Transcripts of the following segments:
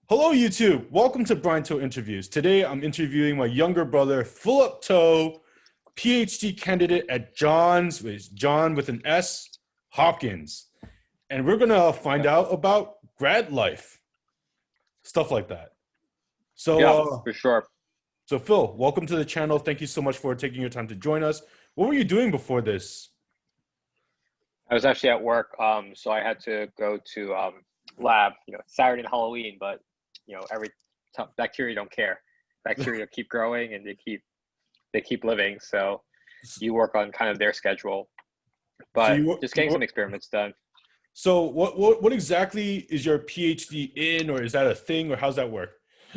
Hello, YouTube. Welcome to Bryant To Interviews. Today, I'm interviewing my younger brother, Philip To, PhD candidate at John with an S, Hopkins. And we're going to find out about grad life, stuff like that. So, Yeah, uh, for sure. so Phil, welcome to the channel. Thank you so much for taking your time to join us. What were you doing before this? I was actually at work, so I had to go to lab. Saturday and Halloween, but every bacteria don't care. Bacteria keep growing and they keep living. So you work on kind of their schedule, So but you, just you getting were, some experiments done. so what exactly is your PhD in, or is that a thing, or how's that work?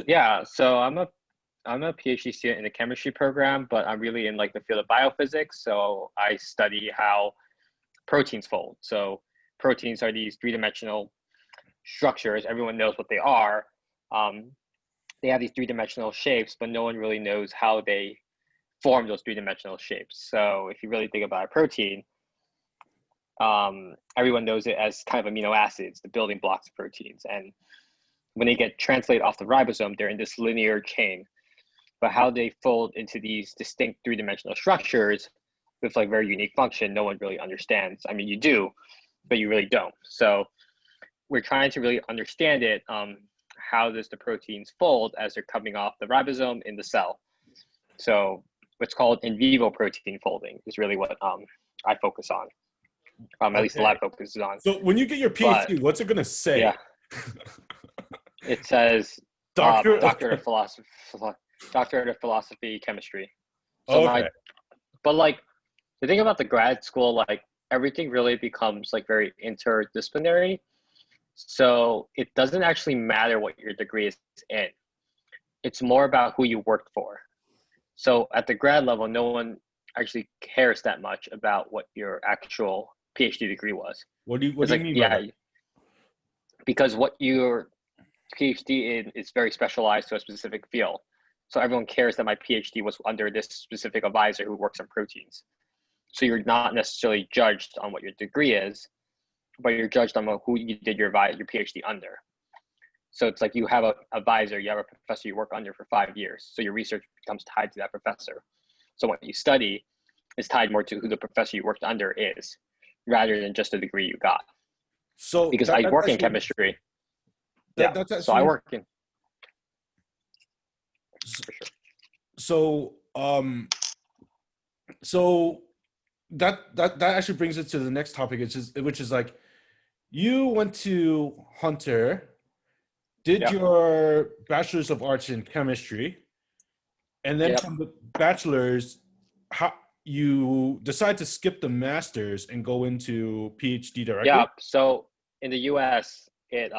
Yeah, so I'm a PhD student in the chemistry program, but I'm really in like the field of biophysics. So I study how proteins fold. So proteins are these three-dimensional structures. Everyone knows what they are. Um, they have these three-dimensional shapes, but no one really knows how they form those three-dimensional shapes. So if you really think about a protein, everyone knows it as kind of amino acids, the building blocks of proteins. And when they get translated off the ribosome, they're in this linear chain. But how they fold into these distinct three-dimensional structures with like very unique function, no one really understands. I mean, you do, but you really don't. So we're trying to really understand it. How does the proteins fold as they're coming off the ribosome in the cell? So what's called in vivo protein folding is really what I focus on. At least the Okay. lab focuses on. So when you get your But PhD, what's it gonna say? yeah, it says Doctor of doctorate of philosophy, doctorate of philosophy, chemistry. So Okay. but like the thing about the grad school, like everything really becomes like very interdisciplinary. So it doesn't actually matter what your degree is in. It's more about who you worked for. So at the grad level, no one actually cares that much about what your actual PhD degree was. What It's do you like, mean by yeah, that? because what your PhD in is very specialized to a specific field. So everyone cares that my PhD was under this specific advisor who works on proteins. So you're not necessarily judged on what your degree is, but you're judged on who you did your PhD under. So it's like you have a advisor, you have a professor you work under for 5 years. So your research becomes tied to that professor. So what you study is tied more to who the professor you worked under is, rather than just the degree you got. So Because that, I that's work in actually chemistry. Yeah. that's So I actually work in for sure. so so that actually brings us to the next topic, which is like you went to Hunter, did Yeah. your bachelor's of arts in chemistry, and then Yep. from the bachelor's, how you decide to skip the master's and go into PhD Yeah. directly? So in the US, it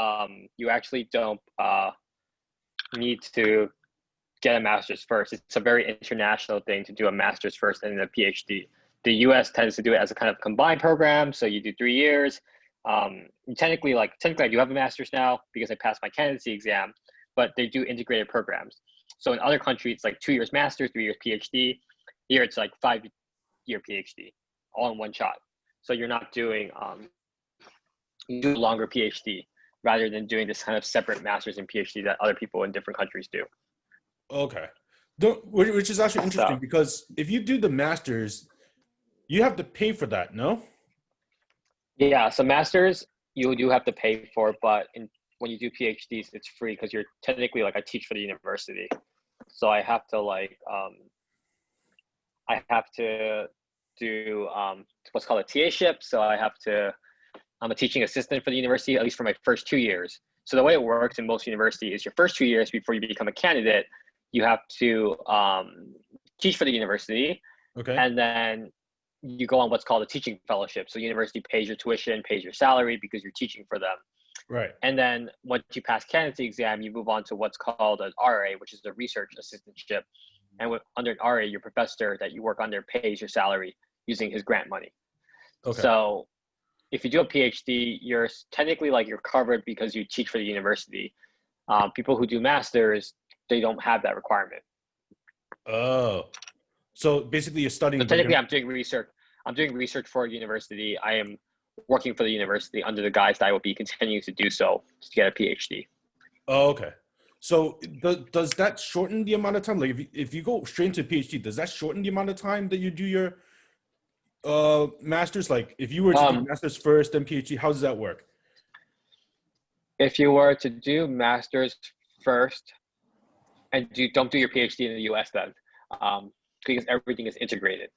you actually don't need to get a master's first. It's a very international thing to do a master's first and then a PhD. The US tends to do it as a kind of combined program. So you do 3 years. Technically I do have a master's now because I passed my candidacy exam, but they do integrated programs. So in other countries, it's like 2 years master's, 3 years PhD. Here it's like 5-year PhD, all in one shot. So you're not doing you do a longer PhD rather than doing this kind of separate master's and PhD that other people in different countries do. Okay. Which is actually interesting So because if you do the master's, you have to pay for that, no? yeah, so masters you do have to pay for, but when you do PhDs, it's free because you're technically like I teach for the university, so I have to do what's called a TA-ship. So I'm a teaching assistant for the university at least for my first 2 years. So the way it works in most universities is your first 2 years before you become a candidate, you have to teach for the university, Okay. and then you go on what's called a teaching fellowship. So university pays your tuition, pays your salary because you're teaching for them. Right. And then once you pass candidacy exam, you move on to what's called an RA, which is a research assistantship. And under an RA, your professor that you work under pays your salary using his grant money. Okay. So if you do a PhD, you're technically like you're covered because you teach for the university. People who do masters, they don't have that requirement. Oh. So basically you're So studying, but you're technically, I'm doing research. I'm doing research for a university. I am working for the university under the guise that I will be continuing to do so to get a PhD. Oh, okay. So does that shorten the amount of time? Like if you go straight into PhD, does that shorten the amount of time that you do your master's? Like if you were to do master's first, then PhD, how does that work? If you were to do master's first and don't do your PhD in the US then, because everything is integrated.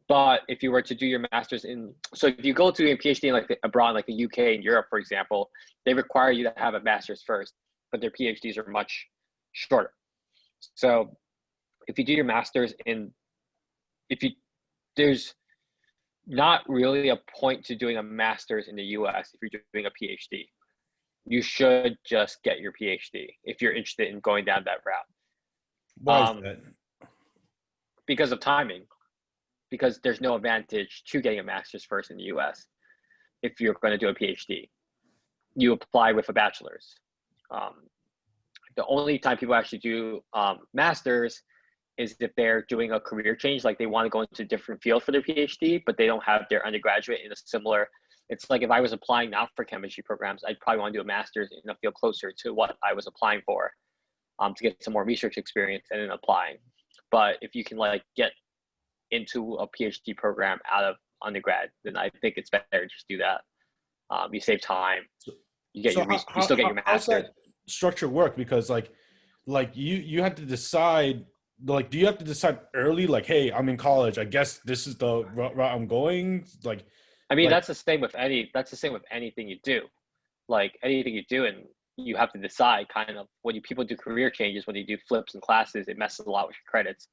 But if you were to do your master's so if you go to a PhD in like abroad, like the UK and Europe, for example, they require you to have a master's first, but their PhDs are much shorter. So if you do your master's there's not really a point to doing a master's in the US if you're doing a PhD. You should just get your PhD if you're interested in going down that route. Why is that? Because of timing. Because there's no advantage to getting a master's first in the US if you're going to do a PhD. You apply with a bachelor's. The only time people actually do masters is if they're doing a career change, like they want to go into a different field for their PhD, but they don't have their undergraduate in a similar. It's like if I was applying now for chemistry programs, I'd probably want to do a master's in a field closer to what I was applying for, to get some more research experience and then applying. But if you can like get into a PhD program out of undergrad, then I think it's better to just do that. You save time. You get you still get your master's. How's that structure work? Because like you have to decide. Like, do you have to decide early? Like, hey, I'm in college. I guess this is the route I'm going. Like, I mean, that's the same with anything you do. Like anything you do, and you have to decide kind of when people do career changes, when you do flips and classes, it messes a lot with your credits.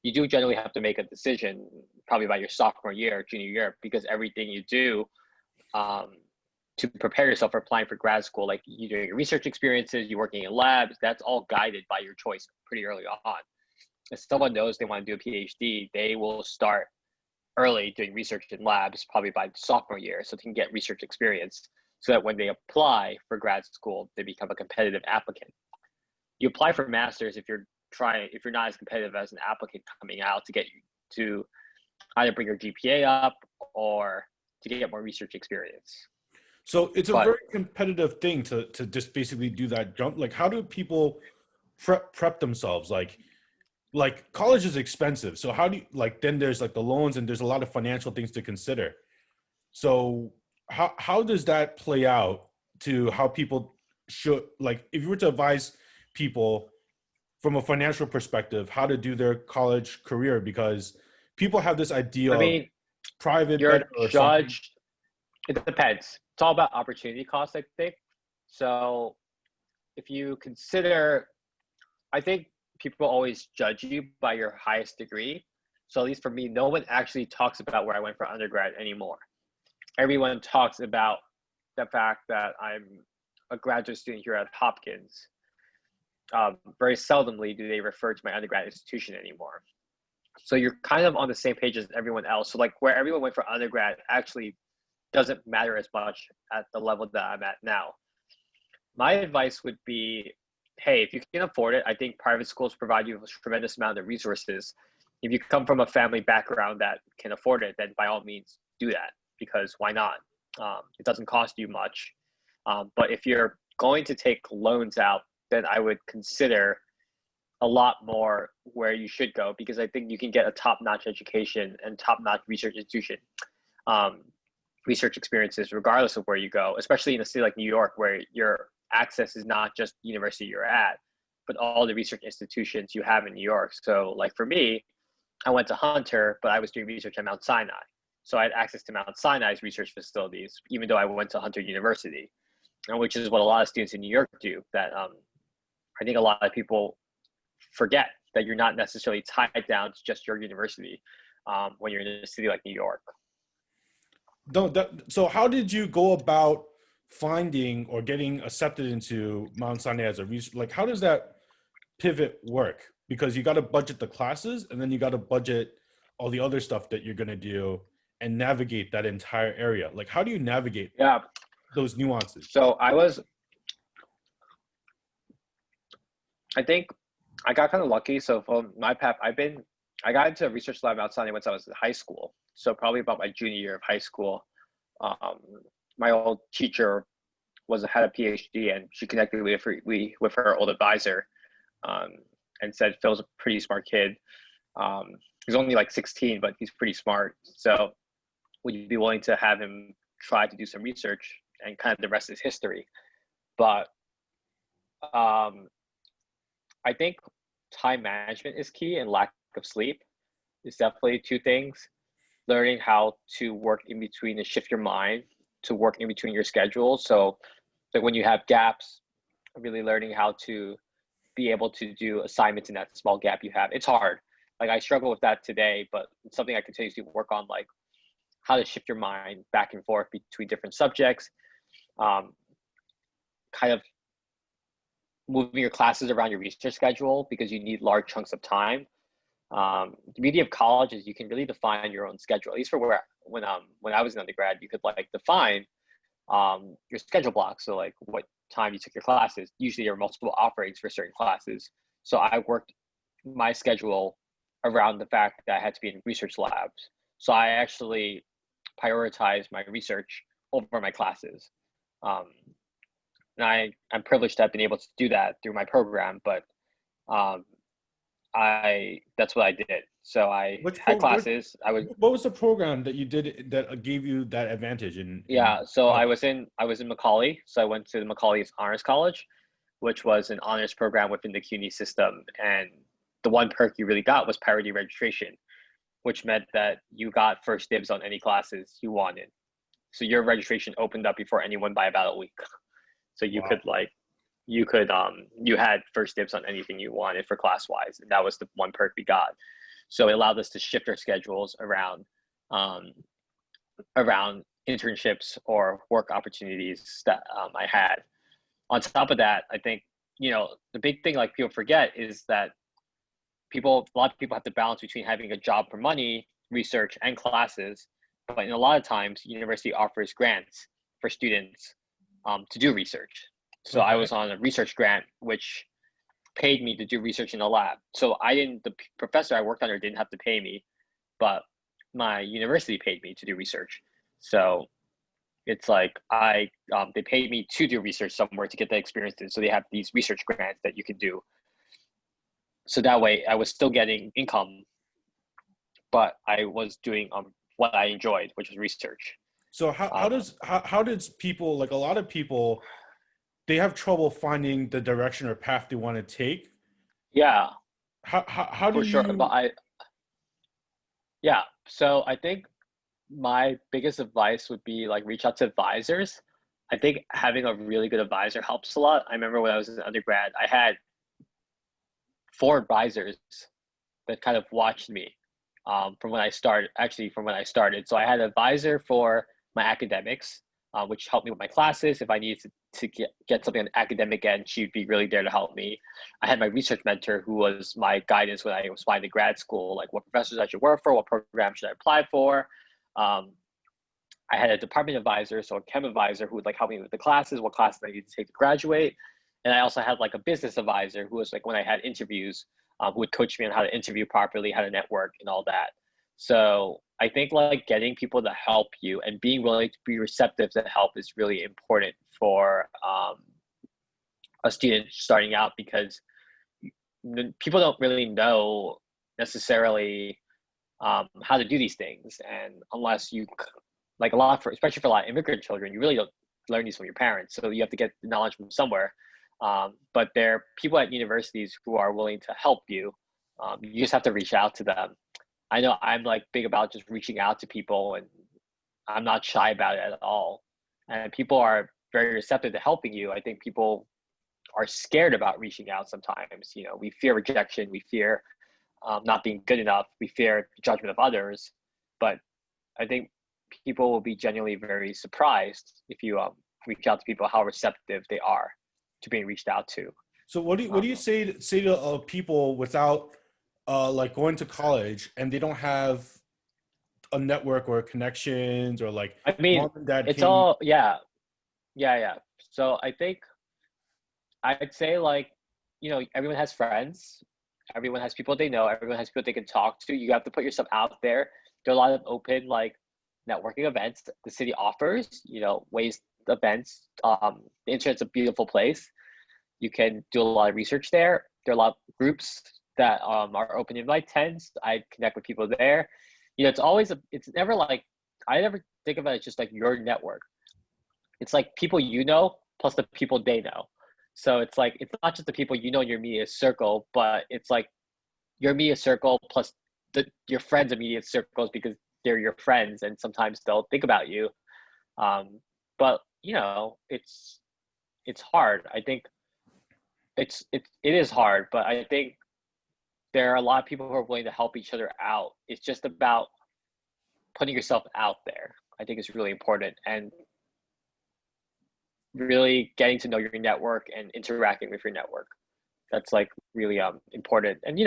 You do generally have to make a decision probably by your sophomore year, junior year, because everything you do to prepare yourself for applying for grad school, like you doing your research experiences, you working in labs, that's all guided by your choice pretty early on. If someone knows they want to do a PhD, they will start early doing research in labs, probably by sophomore year, so they can get research experience so that when they apply for grad school, they become a competitive applicant. You apply for masters if you're not as competitive as an applicant coming out to get you to either bring your GPA up or to get more research experience. So it's a very competitive thing to just basically do that jump. Like, how do people prep themselves? Like college is expensive. So how do you, like, then there's like the loans and there's a lot of financial things to consider. So how does that play out to how people should, like, if you were to advise people from a financial perspective, how to do their college career, because people have this idea of private you're better or judged. Something. It depends. It's all about opportunity cost, I think. So if you consider, I think people always judge you by your highest degree. So at least for me, no one actually talks about where I went for undergrad anymore. Everyone talks about the fact that I'm a graduate student here at Hopkins. Very seldomly do they refer to my undergrad institution anymore. So you're kind of on the same page as everyone else. So like where everyone went for undergrad actually doesn't matter as much at the level that I'm at now. My advice would be, hey, if you can afford it, I think private schools provide you with a tremendous amount of resources. If you come from a family background that can afford it, then by all means do that, because why not? It doesn't cost you much. But if you're going to take loans out, then I would consider a lot more where you should go, because I think you can get a top-notch education and top-notch research institution, research experiences, regardless of where you go, especially in a city like New York, where your access is not just the university you're at, but all the research institutions you have in New York. So like for me, I went to Hunter, but I was doing research at Mount Sinai. So I had access to Mount Sinai's research facilities, even though I went to Hunter University, and which is what a lot of students in New York do. That I think a lot of people forget that you're not necessarily tied down to just your university when you're in a city like New York. So how did you go about finding or getting accepted into Mount Sinai as a research? Like, how does that pivot work? Because you got to budget the classes, and then you got to budget all the other stuff that you're going to do and navigate that entire area. Like, how do you navigate those nuances? So I think I got kind of lucky. So from my path, I got into a research lab outside once I was in high school. So probably about my junior year of high school, my old teacher had a PhD, and she connected with her old advisor, and said Phil's a pretty smart kid. He's only like 16, but he's pretty smart. So would you be willing to have him try to do some research? And kind of the rest is history. But I think time management is key, and lack of sleep is definitely two things. Learning how to work in between and shift your mind to work in between your schedule. So like when you have gaps, really learning how to be able to do assignments in that small gap you have. It's hard. Like I struggle with that today, but it's something I continuously work on, like how to shift your mind back and forth between different subjects, kind of moving your classes around your research schedule because you need large chunks of time. The beauty of college is you can really define your own schedule. At least for when I was an undergrad, you could like define your schedule blocks. So like what time you took your classes. Usually there are multiple offerings for certain classes. So I worked my schedule around the fact that I had to be in research labs. So I actually prioritized my research over my classes. And I'm privileged to have been able to do that through my program, but that's what I did. So I had classes. What was the program that you did that gave you that advantage So I was in Macaulay. So I went to the Macaulay's Honors College, which was an honors program within the CUNY system. And the one perk you really got was priority registration, which meant that you got first dibs on any classes you wanted. So your registration opened up before anyone by about a week. So you could you had first dibs on anything you wanted for class wise. And that was the one perk we got. So it allowed us to shift our schedules around internships or work opportunities that I had. On top of that, I think, the big thing like people forget is that a lot of people have to balance between having a job for money, research, and classes. But in a lot of times, university offers grants for students to do research. So I was on a research grant, which paid me to do research in the lab. So the professor I worked under didn't have to pay me, but my university paid me to do research. So it's like they paid me to do research somewhere to get the experience. So they have these research grants that you can do. So that way I was still getting income, but I was doing what I enjoyed, which was research. So how does people, like a lot of people, they have trouble finding the direction or path they want to take? Yeah. How do for sure. you? But so I think my biggest advice would be like reach out to advisors. I think having a really good advisor helps a lot. I remember when I was an undergrad, I had 4 advisors that kind of watched me from when I started. So I had an advisor for my academics, which helped me with my classes. If I needed to get something on the academic end, she'd be really there to help me. I had my research mentor who was my guidance when I was finding grad school, like what professors I should work for, what program should I apply for. I had a department advisor, so a chem advisor who would like help me with the classes, what classes I needed to take to graduate. And I also had like a business advisor who was like when I had interviews, who would coach me on how to interview properly, how to network and all that. So I think like getting people to help you and being willing to be receptive to help is really important for a student starting out, because people don't really know necessarily how to do these things. And unless you like especially for a lot of immigrant children, you really don't learn these from your parents. So you have to get the knowledge from somewhere. But there are people at universities who are willing to help you. You just have to reach out to them. I know I'm like big about just reaching out to people, and I'm not shy about it at all. And people are very receptive to helping you. I think people are scared about reaching out sometimes. We fear rejection. We fear not being good enough. We fear the judgment of others. But I think people will be genuinely very surprised if you reach out to people, how receptive they are to being reached out to. So what do you say to people without like going to college and they don't have a network or connections, or like I mean, mom and dad it's came... all yeah. So I think I'd say like, everyone has friends, everyone has people they know, everyone has people they can talk to. You have to put yourself out there. There are a lot of open like networking events the city offers, ways events. The internet's a beautiful place. You can do a lot of research there. There are a lot of groups that are open invite tents. I connect with people there. It's never like, I never think of it as just like your network. It's like people you know plus the people they know. So it's like, it's not just the people you know in your immediate circle, but it's like your immediate circle plus your friends' immediate circles, because they're your friends and sometimes they'll think about you. But it's hard. I think it is hard, but I think there are a lot of people who are willing to help each other out. It's just about putting yourself out there. I think is really important, and really getting to know your network and interacting with your network. That's like really important. And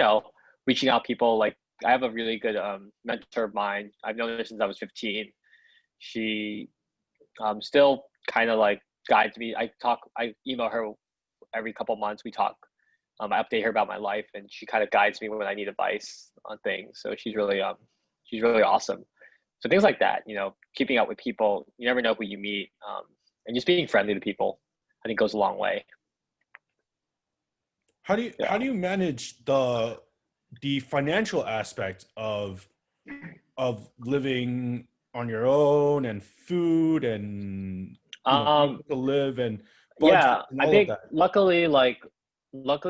reaching out people, like I have a really good mentor of mine. I've known her since I was 15. She still kind of like guides me. I email her every couple months. We talk. I update her about my life, and she kind of guides me when I need advice on things. So she's really awesome. So things like that, keeping up with people. You never know who you meet, and just being friendly to people, I think goes a long way. How do you manage the financial aspect of living on your own, and food, and to live, and budget, and I all of think that? luckily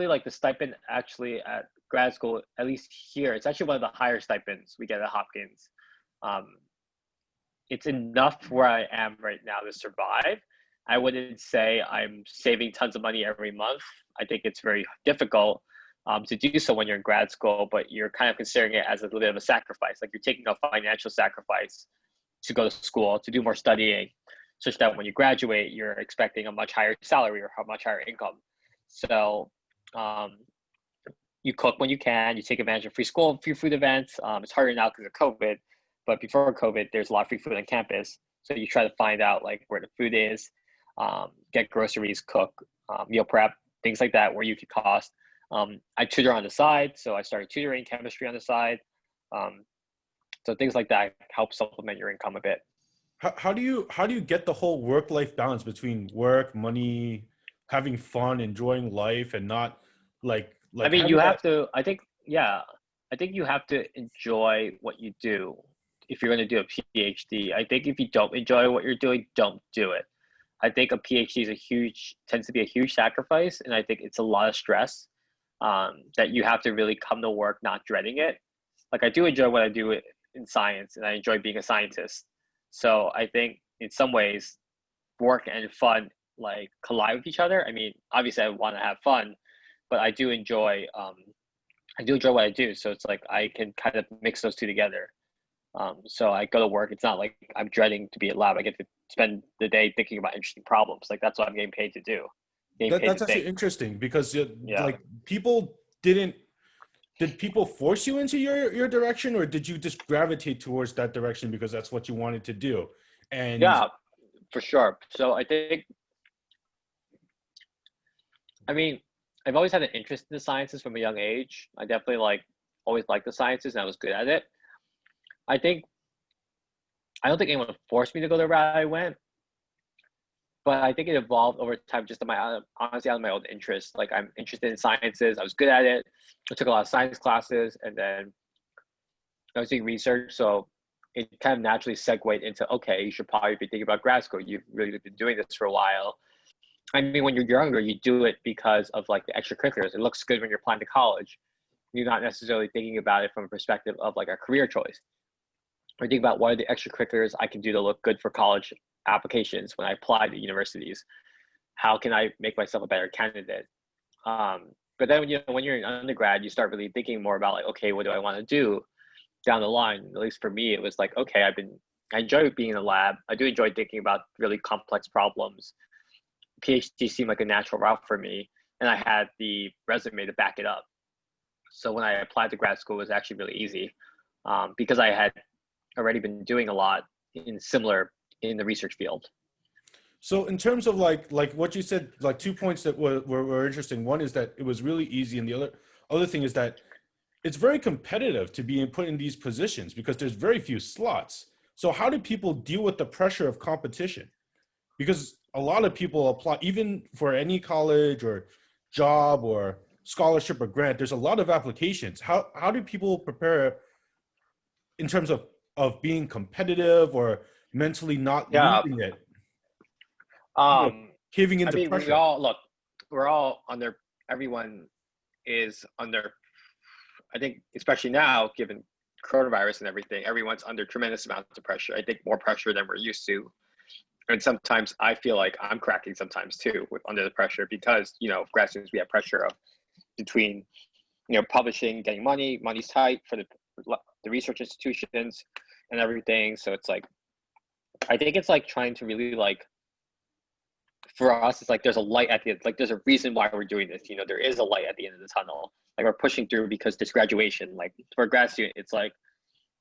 like the stipend actually at grad school, at least here, it's actually one of the higher stipends we get at Hopkins. It's enough where I am right now to survive. I wouldn't say I'm saving tons of money every month. I think it's very difficult to do so when you're in grad school, but you're kind of considering it as a little bit of a sacrifice. Like you're taking a financial sacrifice to go to school, to do more studying, such that when you graduate, you're expecting a much higher salary or a much higher income. So you cook when you can, you take advantage of free school, free food events. It's harder now because of COVID, but before COVID, there's a lot of free food on campus. So you try to find out like where the food is, get groceries, cook, meal prep, things like that where you could cost. I tutor on the side, so I started tutoring chemistry on the side. So things like that help supplement your income a bit. How do you get the whole work-life balance between work, money, having fun, enjoying life, and not I like mean, you having that? have to, I think you have to enjoy what you do if you're going to do a PhD. I think if you don't enjoy what you're doing, don't do it. I think a PhD tends to be a huge sacrifice, and I think it's a lot of stress that you have to really come to work not dreading it. Like I do enjoy what I do in science, and I enjoy being a scientist. So I think in some ways, work and fun like collide with each other. I mean, obviously I want to have fun, but I do enjoy what I do. So it's like I can kind of mix those two together. So I go to work. It's not like I'm dreading to be at lab. I get to spend the day thinking about interesting problems. Like that's what I'm getting paid to do. Getting paid That's to actually think. interesting because Yeah. like people didn't did people force you into your direction, or did you just gravitate towards that direction because that's what you wanted to do? And Yeah, for sure. So I mean, I've always had an interest in the sciences from a young age. I definitely always liked the sciences and I was good at it. I think I don't think anyone forced me to go the route I went, but I think it evolved over time just honestly out of my own interest. Like I'm interested in sciences. I was good at it. I took a lot of science classes, and then I was doing research. So it kind of naturally segued into, okay, you should probably be thinking about grad school. You've really been doing this for a while. I mean, when you're younger, you do it because of like the extracurriculars. It looks good when you're applying to college. You're not necessarily thinking about it from a perspective of like a career choice. Or think about what are the extracurriculars I can do to look good for college applications when I apply to universities. How can I make myself a better candidate? But then when you're in undergrad, you start really thinking more about like, okay, what do I want to do down the line? At least for me, it was like, okay, I enjoy being in the lab. I do enjoy thinking about really complex problems. PhD seemed like a natural route for me, and I had the resume to back it up. So when I applied to grad school, it was actually really easy because I had already been doing a lot in the research field. so in terms of like what you said, like 2 points that were interesting. One is that it was really easy, and the other thing is that it's very competitive to be put in these positions because there's very few slots. So how do people deal with the pressure of competition? because a lot of people apply, even for any college or job or scholarship or grant. There's a lot of applications. How do people prepare in terms of being competitive or mentally not Yeah. losing it, Um, caving I into mean, pressure? we're all under, everyone is under, I think, especially now, given coronavirus and everything, everyone's under tremendous amounts of pressure. I think more pressure than we're used to. And sometimes I feel like I'm cracking sometimes too with under the pressure because, grad students, we have pressure of between, publishing, getting money's tight for the research institutions and everything. So it's like, I think it's like trying to really like, for us, it's like there's a light at the end, like there's a reason why we're doing this. There is a light at the end of the tunnel. Like we're pushing through because this graduation, like for a grad student, it's like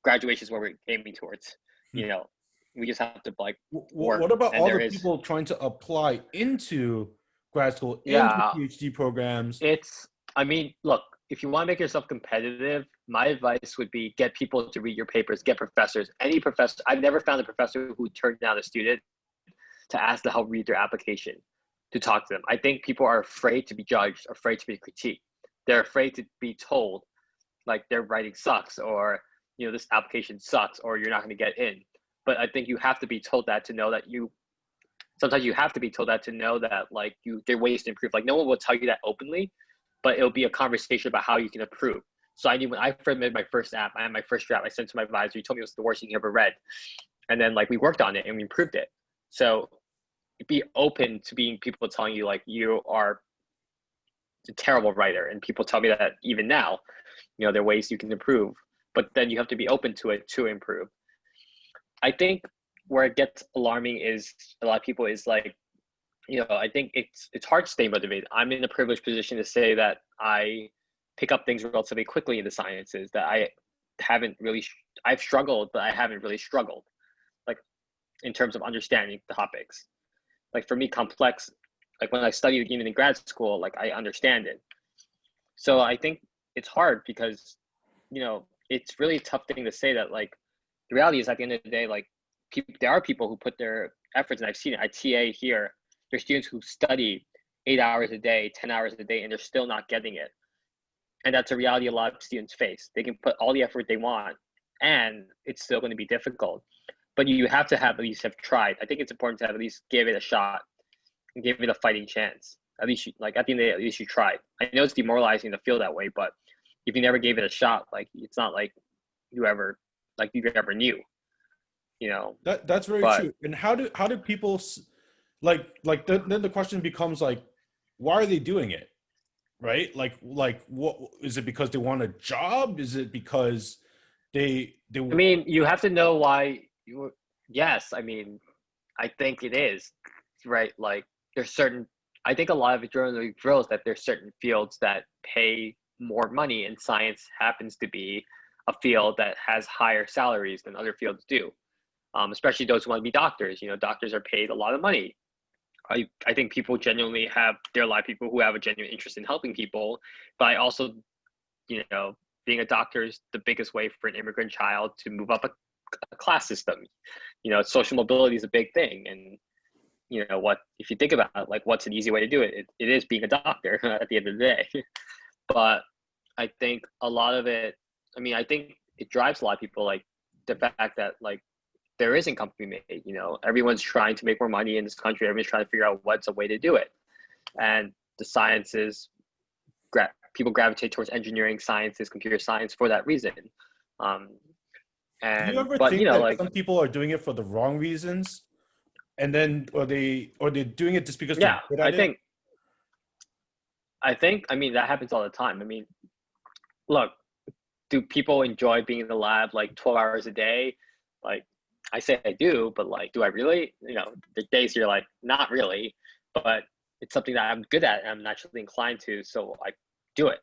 graduation is what we're aiming towards. You know, we just have to like work. What about And all there the is, people trying to apply into grad school, into yeah, PhD programs? I mean, look, if you want to make yourself competitive, my advice would be get people to read your papers, get professors, any professor. I've never found a professor who turned down a student to ask to help read their application, to talk to them. I think people are afraid to be judged, afraid to be critiqued. They're afraid to be told like their writing sucks, or this application sucks, or you're not going to get in. But I think you have to be told that to know that sometimes you have to be told that to know that like there are ways to improve. Like no one will tell you that openly, but it'll be a conversation about how you can improve. So I knew when I submitted my first app, I had my first draft, I sent to my advisor, he told me it was the worst thing he ever read. And then like we worked on it and we improved it. So be open to being people telling you like you are a terrible writer, and people tell me that even now, there are ways you can improve, but then you have to be open to it to improve. I think where it gets alarming is a lot of people is like, I think it's hard to stay motivated. I'm in a privileged position to say that I pick up things relatively quickly in the sciences, that I've struggled, but I haven't really struggled, like in terms of understanding the topics. Like for me, complex, like when I studied even in grad school, like I understand it. So I think it's hard because, it's really a tough thing to say that like the reality is at the end of the day, like there are people who put their efforts, and I've seen it. I TA here. There's students who study 8 hours a day, 10 hours a day, and they're still not getting it. And that's a reality a lot of students face. They can put all the effort they want, and it's still going to be difficult. But you have to have at least have tried. I think it's important to have at least give it a shot and give it a fighting chance. At least, like at the end of the day, at least you tried. I know it's demoralizing to feel that way, but if you never gave it a shot, like it's not like you ever knew, That's very But true. And how do people then the question becomes like, why are they doing it? Right? Like what is it, because they want a job? Is it because they I mean, you have to know why you. Yes, I mean, I think it is right. Like there's certain. I think a lot of it generally drills that there's certain fields that pay more money, and science happens to be a field that has higher salaries than other fields do. Especially those who want to be doctors. Doctors are paid a lot of money. I think people genuinely there are a lot of people who have a genuine interest in helping people, but I also, being a doctor is the biggest way for an immigrant child to move up a class system. Social mobility is a big thing. And, what, if you think about it, like what's an easy way to do it? It is being a doctor at the end of the day. But I think a lot of it, I think it drives a lot of people, like the fact that like there is income to be made. Everyone's trying to make more money in this country. Everyone's trying to figure out what's a way to do it. And the sciences, people gravitate towards engineering, sciences, computer science for that reason. Do you ever But think that like, some people are doing it for the wrong reasons, and then or they're doing it just because they're yeah, good at it? that happens all the time. Look, do people enjoy being in the lab like 12 hours a day? Like, I say I do, but like, do I really? The days you're like, not really, but it's something that I'm good at and I'm naturally inclined to, so I do it.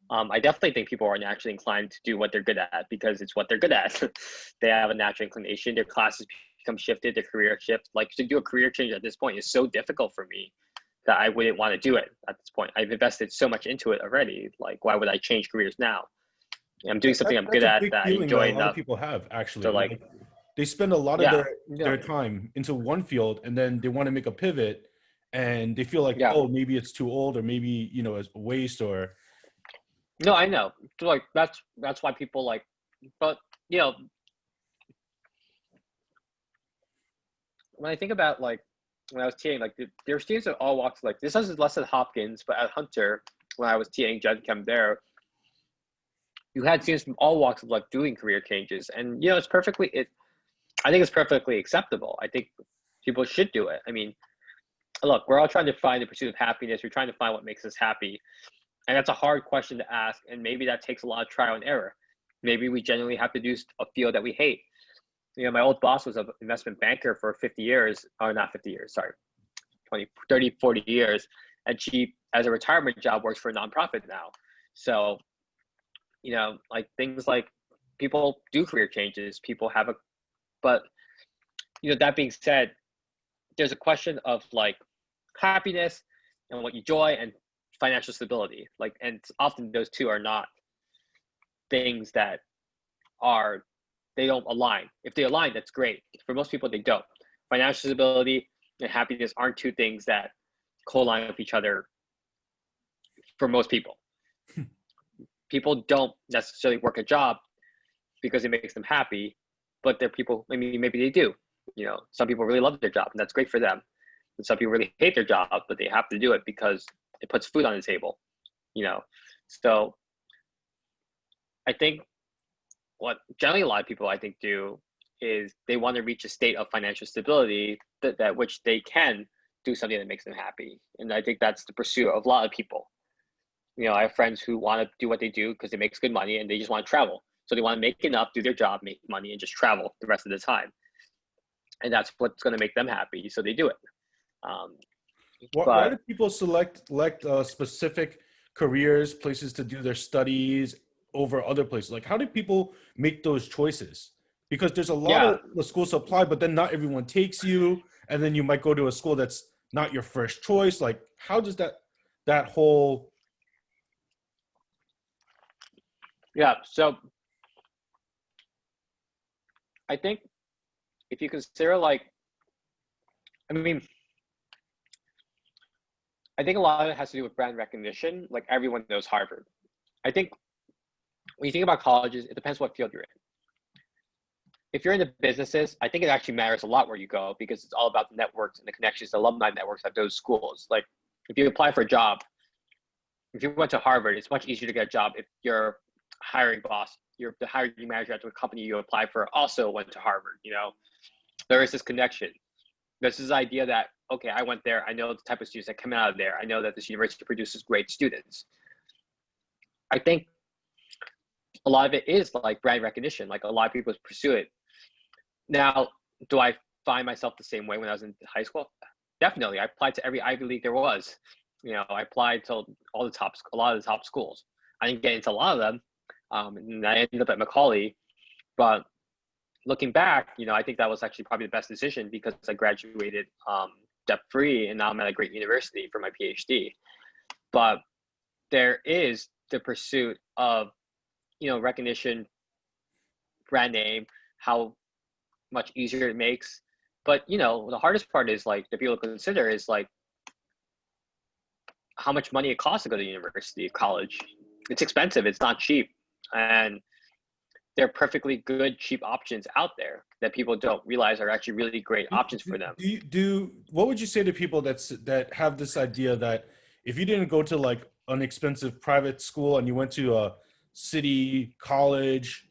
I definitely think people are naturally inclined to do what they're good at because it's what they're good at. They have a natural inclination. Their classes become shifted, their career shift. Like to do a career change at this point is so difficult for me that I wouldn't want to do it at this point. I've invested so much into it already. Like, why would I change careers now? I'm doing something I'm That's good a at big that I feeling that a enjoy lot of enough people have to actually. like, Like they spend a lot of Yeah. their time into one field, and then they want to make a pivot, and they feel like, Yeah. oh, maybe it's too old, or maybe, you know, it's a waste, or No, I know. So, like that's why people like, but you know, when I think about like when I was TAing, like there are students of all walks. Like this is less at Hopkins, but at Hunter, when I was TAing Gen Chem there, you had students from all walks of life doing career changes, and you know, I think it's perfectly acceptable. I think people should do it. I mean, look, we're all trying to find the pursuit of happiness. We're trying to find what makes us happy, and that's a hard question to ask. And maybe that takes a lot of trial and error. Maybe we genuinely have to do a field that we hate. You know, my old boss was an investment banker for 50 years, or not 50 years, sorry, 20, 30, 40 years. And she, as a retirement job, works for a nonprofit now. So, you know, like things like people do career changes, but, you know, that being said, there's a question of like happiness and what you enjoy and financial stability. Like, and often those two are not things that they don't align. If they align, that's great. For most people, they don't. Financial stability and happiness aren't two things that co-align with each other for most people. People don't necessarily work a job because it makes them happy, but they're people, I mean, maybe they do. You know, some people really love their job and that's great for them. And some people really hate their job, but they have to do it because it puts food on the table, you know? So I think what generally a lot of people I think do is they want to reach a state of financial stability that which they can do something that makes them happy. And I think that's the pursuit of a lot of people. You know, I have friends who want to do what they do because it makes good money and they just want to travel. So they want to make enough, do their job, make money, and just travel the rest of the time. And that's what's going to make them happy. So they do it. why do people select specific careers, places to do their studies over other places? Like, how do people make those choices? Because there's a lot of the schools apply, but then not everyone takes you, and then you might go to a school that's not your first choice. Like, how does that whole So I think if you consider like, I mean, I think a lot of it has to do with brand recognition. Like everyone knows Harvard. I think when you think about colleges, it depends what field you're in. If you're in the businesses, I think it actually matters a lot where you go because it's all about the networks and the connections, the alumni networks at those schools. Like if you apply for a job, if you went to Harvard, it's much easier to get a job if your hiring boss, the hiring manager at the company you apply for also went to Harvard. You know, there is this connection. There's this idea that, okay, I went there. I know the type of students that come out of there. I know that this university produces great students. I think a lot of it is like brand recognition. Like a lot of people pursue it. Now, do I find myself the same way when I was in high school? Definitely. I applied to every Ivy League there was. You know, I applied to a lot of the top schools. I didn't get into a lot of them. And I ended up at Macaulay. But looking back, you know, I think that was actually probably the best decision because I graduated debt-free and now I'm at a great university for my PhD. But there is the pursuit of, you know, recognition, brand name, how much easier it makes. But, you know, the hardest part is like the people to consider is like how much money it costs to go to university, college. It's expensive. It's not cheap. And there are perfectly good, cheap options out there that people don't realize are actually really great options for them. What would you say to people that have this idea that if you didn't go to like an expensive private school and you went to a city college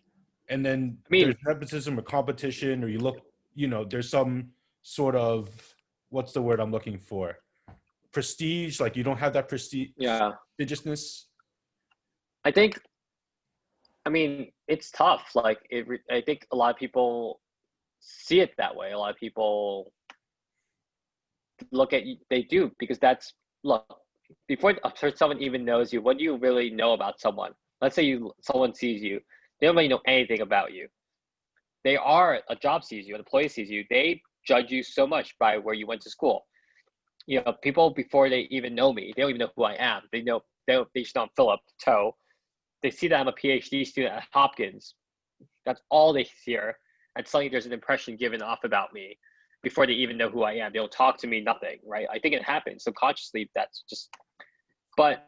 and then there's nepotism or competition, or you look, you know, there's some sort of, what's the word I'm looking for? Prestige, like you don't have that prestigiousness. I mean, it's tough. Like I think a lot of people see it that way. A lot of people they do, because look, before someone even knows you, what do you really know about someone? Let's say someone sees you, they don't really know anything about you. A job sees you, an employee sees you, they judge you so much by where you went to school. You know, people before they even know me, they don't even know who I am. They just know I'm Philip Toe. They see that I'm a PhD student at Hopkins. That's all they hear. and suddenly there's an impression given off about me before they even know who I am. They'll talk to me, nothing, right? I think it happens subconsciously. That's just, but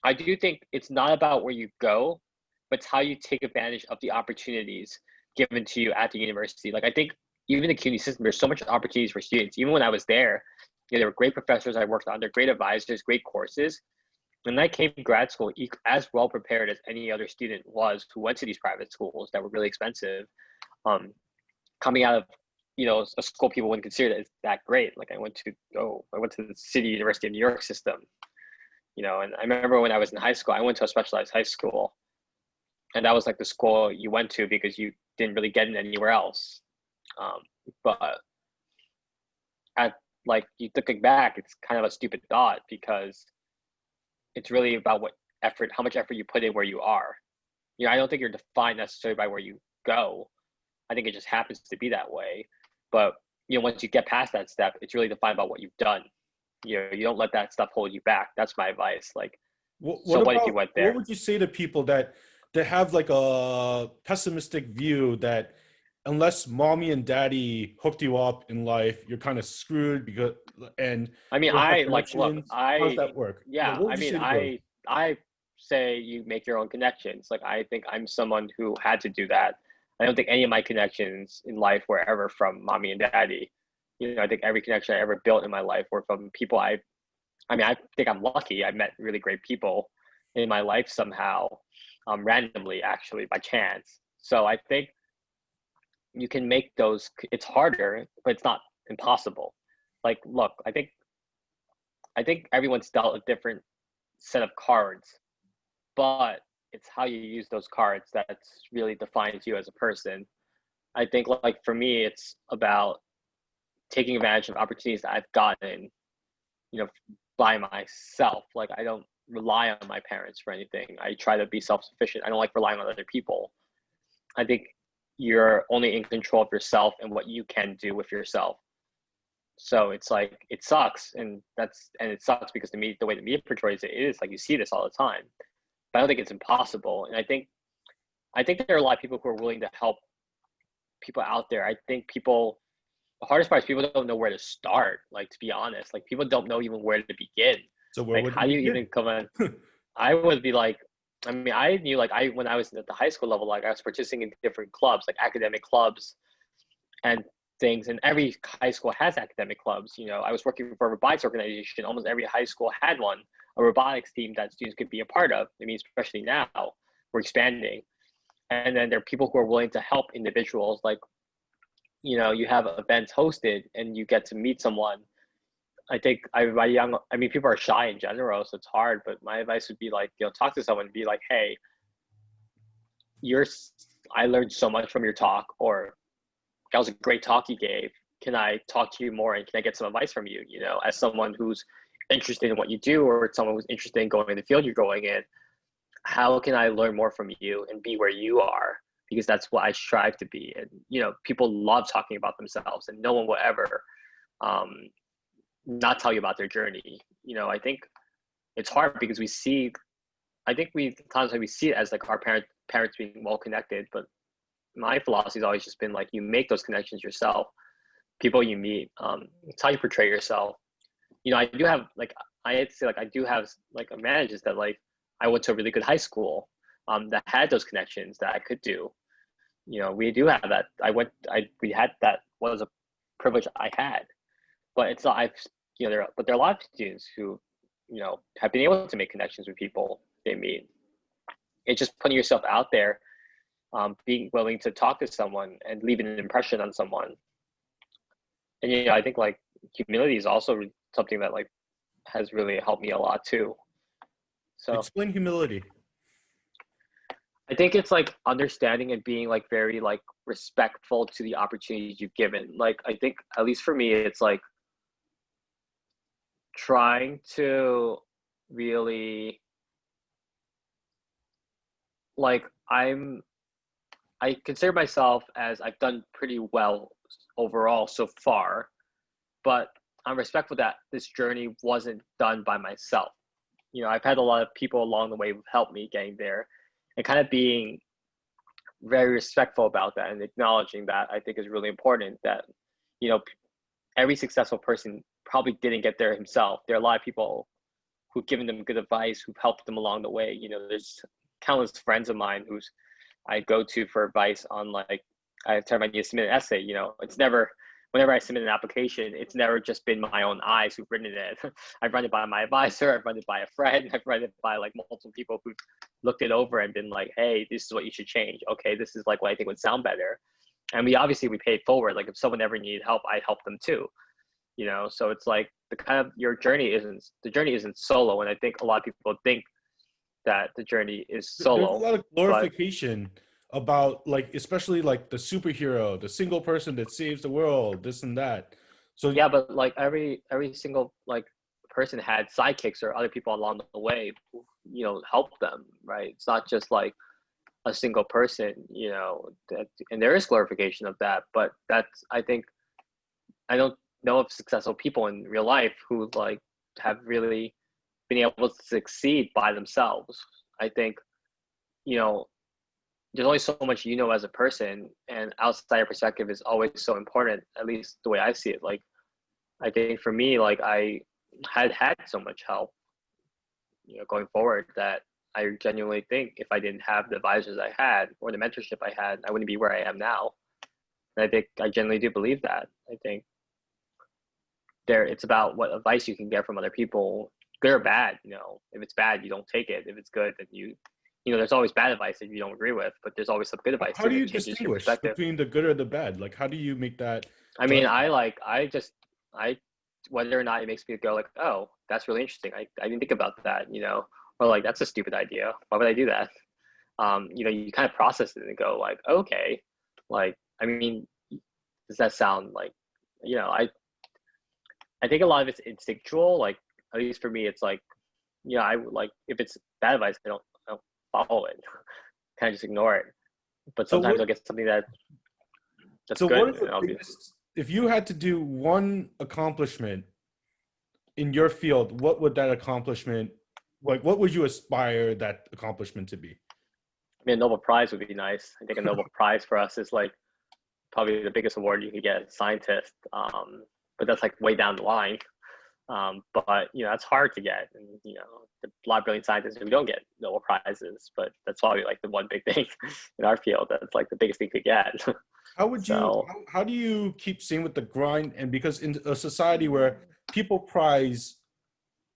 I do think it's not about where you go, but it's how you take advantage of the opportunities given to you at the university. Like I think even the CUNY system, there's so much opportunities for students. Even when I was there, there were great professors I worked under, great advisors, great courses. When I came to grad school, as well prepared as any other student was who went to these private schools that were really expensive. Coming out of a school people wouldn't consider that great. Like I went to the City University of New York system, and I remember when I was in high school, I went to a specialized high school, and that was like the school you went to because you didn't really get in anywhere else. But you looking back, it's kind of a stupid thought because it's really about how much effort you put in where you are. I don't think you're defined necessarily by where you go. I think it just happens to be that way. But once you get past that step, it's really defined by what you've done. You don't let that stuff hold you back. That's my advice. Like, what if you went there? What would you say to people that have like a pessimistic view that unless mommy and daddy hooked you up in life, you're kind of screwed how does that work? Yeah, I say you make your own connections. Like I think I'm someone who had to do that. I don't think any of my connections in life were ever from mommy and daddy. I think every connection I ever built in my life were from people I think I'm lucky. I met really great people in my life somehow, randomly, actually, by chance. So I think you can make those. It's harder, but it's not impossible. Like, look, I think everyone's dealt a different set of cards, but it's how you use those cards that's really defines you as a person. I think, like, for me, it's about taking advantage of opportunities that I've gotten, by myself. Like, I don't rely on my parents for anything. I try to be self-sufficient. I don't like relying on other people. I think you're only in control of yourself and what you can do with yourself. So it's like, it sucks. And it sucks because the way the media portrays it is like, you see this all the time, but I don't think it's impossible. And I think there are a lot of people who are willing to help people out there. I think the hardest part is people don't know where to start. Like, to be honest, like, people don't know even where to begin. So how do you even come in? I would be like, I knew, like, when I was at the high school level, like, I was participating in different clubs, like academic clubs and things. And every high school has academic clubs. I was working for a robotics organization. Almost every high school had one, a robotics team that students could be a part of. Especially now, we're expanding. And then there are people who are willing to help individuals. Like, you have events hosted and you get to meet someone. I think people are shy in general, so it's hard, but my advice would be like, talk to someone and be like, hey, I learned so much from your talk, or that was a great talk you gave. Can I talk to you more? And can I get some advice from you? As someone who's interested in what you do, or someone who's interested in going in the field you're going in, how can I learn more from you and be where you are? Because that's what I strive to be. And, people love talking about themselves, and no one will ever, not tell you about their journey. I think it's hard because we see it as like our parents being well connected, but my philosophy has always just been like, you make those connections yourself. People you meet, it's how you portray yourself. I do have advantages that, like, I went to a really good high school that had those connections that I could do. We do have that. That was a privilege I had. But it's not. There are a lot of students who, have been able to make connections with people they meet. It's just putting yourself out there, being willing to talk to someone and leaving an impression on someone. And I think, like, humility is also something that, like, has really helped me a lot too. So explain humility. I think it's like understanding and being, like, very, like, respectful to the opportunities you've given. Like, I think, at least for me, it's like trying to really, like, I consider myself as I've done pretty well overall so far, but I'm respectful that this journey wasn't done by myself. I've had a lot of people along the way who've helped me getting there, and kind of being very respectful about that and acknowledging that, I think is really important. That, you know, every successful person probably didn't get there himself. There are a lot of people who've given them good advice, who've helped them along the way. You know, there's countless friends of mine who's I go to for advice on, like, I tell them I need to submit an essay. You know, it's never, whenever I submit an application, it's never just been my own eyes who've written it. I've run it by my advisor, I've run it by a friend, I've run it by like multiple people who've looked it over and been like, hey, this is what you should change. Okay, this is like what I think would sound better. And we pay it forward. Like if someone ever needed help, I help them too. You know, so it's like the kind of the journey isn't solo. And I think a lot of people think that the journey is solo. There's a lot of glorification about, like, especially like the superhero, the single person that saves the world, this and that. So yeah, but like every single like person had sidekicks or other people along the way who, you know, help them, right? It's not just like a single person, you know, and there is glorification of that, but that's, I think, I don't know of successful people in real life who like have really been able to succeed by themselves. I think, you know, there's only so much you know as a person, and outsider perspective is always so important, at least the way I see it. Like, I think for me, like I had so much help, you know, going forward, that I genuinely think if I didn't have the advisors I had or the mentorship I had, I wouldn't be where I am now. And I think I genuinely do believe that. I think it's about what advice you can get from other people, good or bad. You know, if it's bad, you don't take it. If it's good, then you know, there's always bad advice that you don't agree with, but there's always some good advice. how do you distinguish between the good or the bad? Like, how do you make that? I mean, I whether or not it makes me go like, oh, that's really interesting. I didn't think about that, you know, or like, that's a stupid idea. Why would I do that? You know, you kind of process it and go like, okay, like, I mean, does that sound like, you know, I think a lot of it's instinctual. Like, at least for me, it's like, you know, I would like, if it's bad advice, I don't follow it, kind of just ignore it. But sometimes I'll get something that's so good. what is the biggest, if you had to do one accomplishment in your field, what would that accomplishment, like, what would you aspire that accomplishment to be? I mean, a Nobel Prize would be nice. I think a Nobel Prize for us is like probably the biggest award you could get as a scientist. But that's like way down the line. But you know, that's hard to get, and you know, a lot of brilliant scientists who don't get Nobel Prizes, but that's probably like the one big thing in our field that's like the biggest thing you could get. How would you, how do you keep staying with the grind? And because in a society where people prize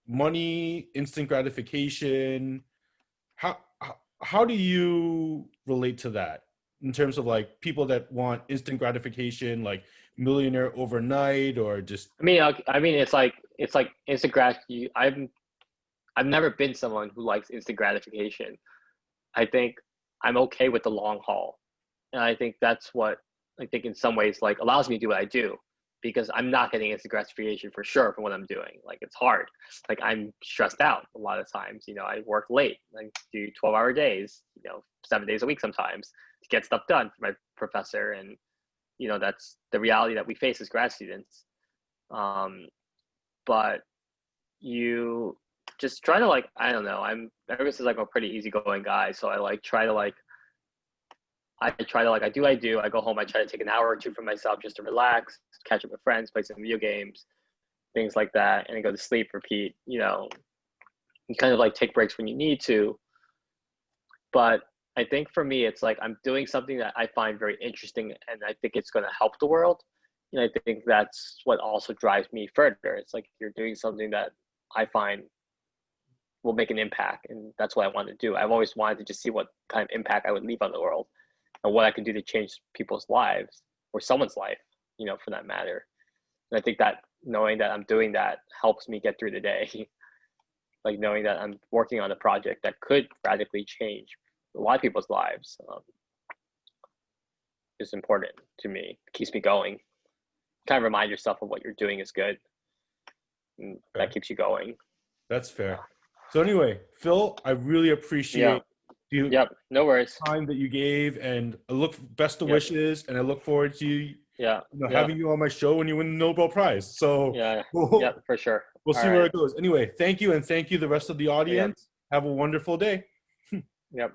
money, instant gratification, how do you relate to that in terms of like people that want instant gratification, like millionaire overnight, or just? I mean, it's like instant I've never been someone who likes instant gratification. I think I'm okay with the long haul, and I think that's what I think in some ways like allows me to do what I do, because I'm not getting instant gratification for sure from what I'm doing. Like, it's hard. Like, I'm stressed out a lot of times. You know, I work late. I do 12-hour days, you know, 7 days a week sometimes to get stuff done for my professor. And, you know, that's the reality that we face as grad students. But you just try to like, I don't know, ever since like I'm a pretty easygoing guy. So I do. I go home, I try to take an hour or two for myself just to relax, catch up with friends, play some video games, things like that, and then go to sleep, repeat, you know, you kind of like take breaks when you need to. But I think for me, it's like I'm doing something that I find very interesting and I think it's going to help the world. And I think that's what also drives me further. It's like you're doing something that I find will make an impact, and that's what I want to do. I've always wanted to just see what kind of impact I would leave on the world, and what I can do to change people's lives, or someone's life, you know, for that matter. And I think that knowing that I'm doing that helps me get through the day. Like, knowing that I'm working on a project that could radically change a lot of people's lives is important to me. It keeps me going. Kind of remind yourself of what you're doing is good. And that keeps you going. That's fair. So anyway, Phil, I really appreciate you. Yep, no worries. Time that you gave, and I look best of wishes, and I look forward to you know, having you on my show when you win the Nobel Prize. So for sure. We'll see where it goes. Anyway, thank you, and thank you the rest of the audience. Have a wonderful day. Yep.